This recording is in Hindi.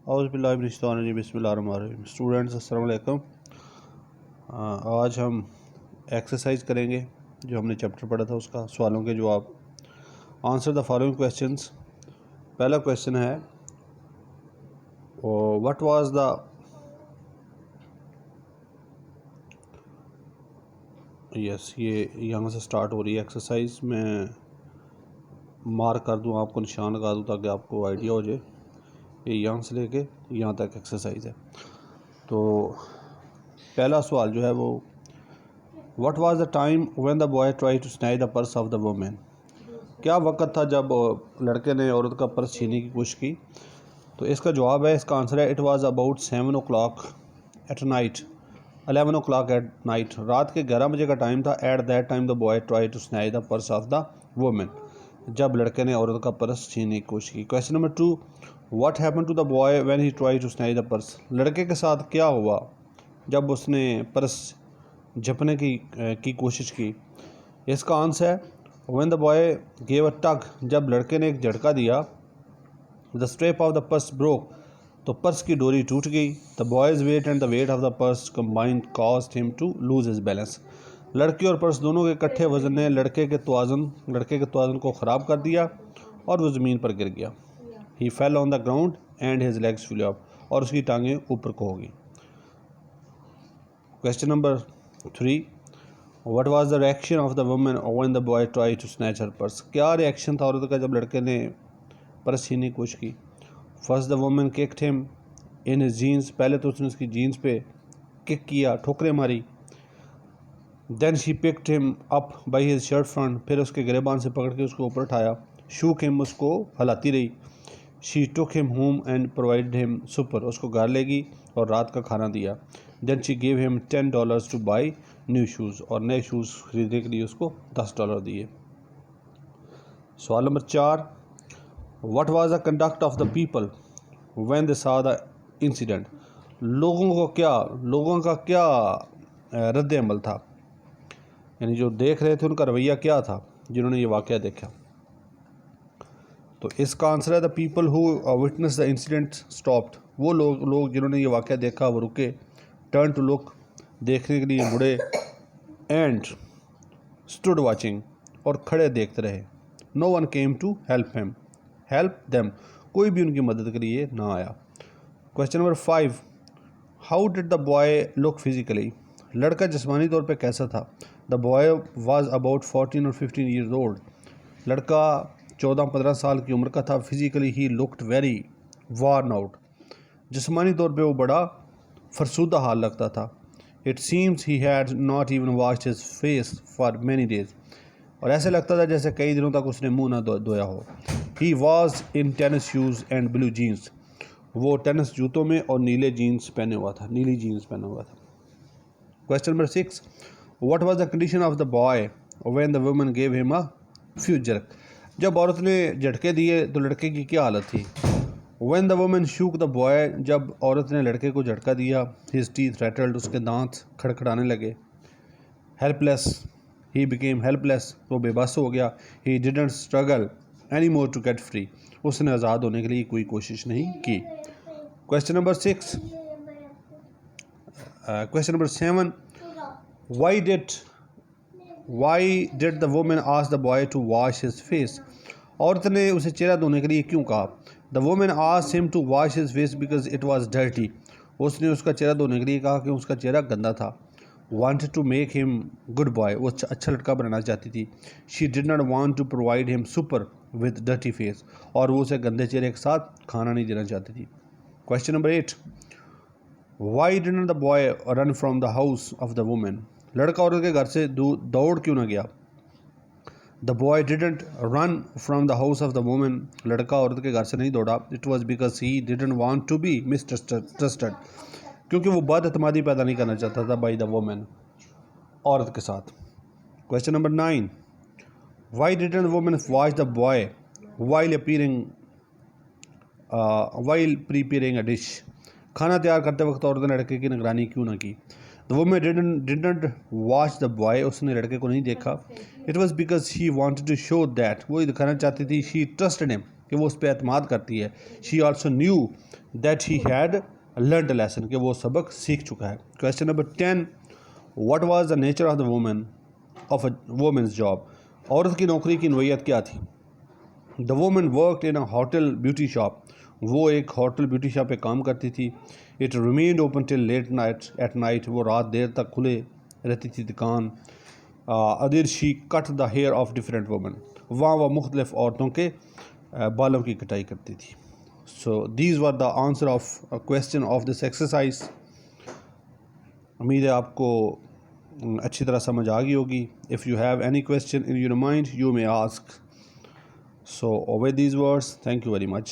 औज़ुबिल्लाहि बिस्मिल्लाहिर्रहमानिर्रहीम। स्टूडेंट्स अस्सलाम वालेकुम। आज हम एक्सरसाइज करेंगे जो हमने चैप्टर पढ़ा था उसका सवालों के जवाब। Answer the following questions. पहला क्वेश्चन है व्हाट वाज द ये यहाँ से स्टार्ट हो रही है एक्सरसाइज। मैं मार्क कर दूँ, आपको निशान लगा दूँ ताकि आपको आइडिया हो जाए। ये यहाँ से लेके यहाँ तक एक्सरसाइज है। तो पहला सवाल जो है वो what was the time when the boy try to snatch the purse of the women. क्या वक्त था जब लड़के ने औरत का पर्स छीनने की कोशिश की। तो इसका जवाब है, इसका आंसर है it was about 7 o'clock at night, 11 o'clock at night. रात के 11 बजे का टाइम था। At that time the boy try to snatch the purse of the women, जब लड़के ने औरत का पर्स छीनने की कोशिश की। Question number 2, what happened to the boy when he try to snatch the purse. लड़के के साथ क्या हुआ जब उसने पर्स झपने की कोशिश की। इसका आंसर है when the boy gave a tug, जब लड़के ने एक झटका दिया। The strap of the purse broke, तो पर्स की डोरी टूट गई। The boy's weight and the weight of the purse combined caused him to lose his balance. लड़के और पर्स दोनों के इकट्ठे वजन ने लड़के के तवाज़ुन को ख़राब कर दिया और वो ज़मीन पर गिर गया। He fell on the ground and his legs flew up, और उसकी टांगें ऊपर को हो गई। Question number 3, what was the reaction of the woman when the boy try to snatch her purse. क्या रिएक्शन था औरत का जब लड़के ने पर्स छीनने की कोशिश की। First the woman kicked him in his jeans, पहले तो उसने उसकी जीन्स पे किक किया, ठोकरें मारी। Then she picked him up by his shirt front, फिर उसके गिरेबान से पकड़ के उसको ऊपर उठाया। शूक हिम, उसको हिलाती रही। She took him home and provided him supper, उसको घर ले गई और रात का खाना दिया। Then she give him $10 to buy new shoes, और नए शूज़ खरीदने के लिए उसको $10 दिए। सवाल number 4, what was the conduct of the people when they saw the incident. लोगों का क्या रद्द अमल था, यानी जो देख रहे थे उनका रवैया क्या था जिन्होंने ये वाक़या देखा। तो इसका आंसर है the people who witness the incident stopped. वो लोग जिन्होंने ये वाक़या देखा वो रुके। टर्न टू लुक, देखने के लिए मुड़े। एंड स्टूड वाचिंग, और खड़े देखते रहे। No one came to help them, कोई भी उनकी मदद के लिए ना आया। Question number 5, how did the boy look physically. लड़का जिस्मानी तौर पे कैसा था। द बॉय वाज अबाउट 14 और 15 ईयर्स ओल्ड। लड़का 14-15 साल की उम्र का था। Physically he looked very worn out, जिस्मानी तौर पे वो बड़ा फरसूदा हाल लगता था। It seems he had not even washed his face for many days, और ऐसे लगता था जैसे कई दिनों तक उसने मुंह ना धोया हो। He was in tennis shoes and blue jeans, वो टेनिस जूतों में और नीली जीन्स पहना हुआ था। Question number 6, what was the condition of the boy when the woman gave him a few jerk. जब औरत ने झटके दिए तो लड़के की क्या हालत थी। When the woman shook the boy, जब औरत ने लड़के को झटका दिया। हिज टीथ रैटल्ड, उसके दांत खड़खड़ाने लगे। हेल्पलेस, ही बिकेम हेल्पलेस, वो बेबस हो गया। He didn't struggle any more to get free, उसने आज़ाद होने के लिए कोई कोशिश नहीं की। Question number 7, why did the woman ask the boy to wash his face. औरत ने उसे चेहरा धोने के लिए क्यों कहा। The woman asked him to wash his face because it was dirty, उसने उसका चेहरा धोने के लिए कहा कि उसका चेहरा गंदा था। Wanted to make him good boy, वो अच्छा लड़का बनाना चाहती थी। She did not want to provide him supper with dirty face, और वो उसे गंदे चेहरे के साथ खाना नहीं देना चाहती थी। Question number 8, why didn't the boy run from the house of the woman. लड़का औरत के घर से दौड़ क्यों ना गया। The boy didn't run from the house of the woman, लड़का औरत के घर से नहीं दौड़ा। It was because he didn't want to be mistrusted, क्योंकि वो बदअतमादी पैदा नहीं करना चाहता था बाई द वुमन, औरत के साथ। Question number 9, Y didn't the woman watch the boy while preparing a dish. खाना तैयार करते वक्त औरत ने लड़के की निगरानी क्यों ना की। The woman didn't watch the boy, उसने लड़के को नहीं देखा। It was because she wanted to show that, वो दिखाना चाहती थी शी ट्रस्टेड हिम, कि वो उस पर एतमाद करती है। She also knew that he had learned lesson, कि वो सबक सीख चुका है। Question number 10, what was the nature of the woman of a woman's job, औरत की नौकरी की नोयत क्या थी। The woman worked in a hotel beauty shop, वो एक होटल ब्यूटी शॉप पे काम करती थी। It remained open till late night at night, वो रात देर तक खुले रहती थी दुकान। Other she cut the hair of different woman, वहाँ वह मुख्तलिफ औरतों के बालों की कटाई करती थी। So these were the answer of question of this exercise. उम्मीद है आपको अच्छी तरह समझ आ गई होगी। If you have any question in your mind you may ask. So with these words, thank you very much.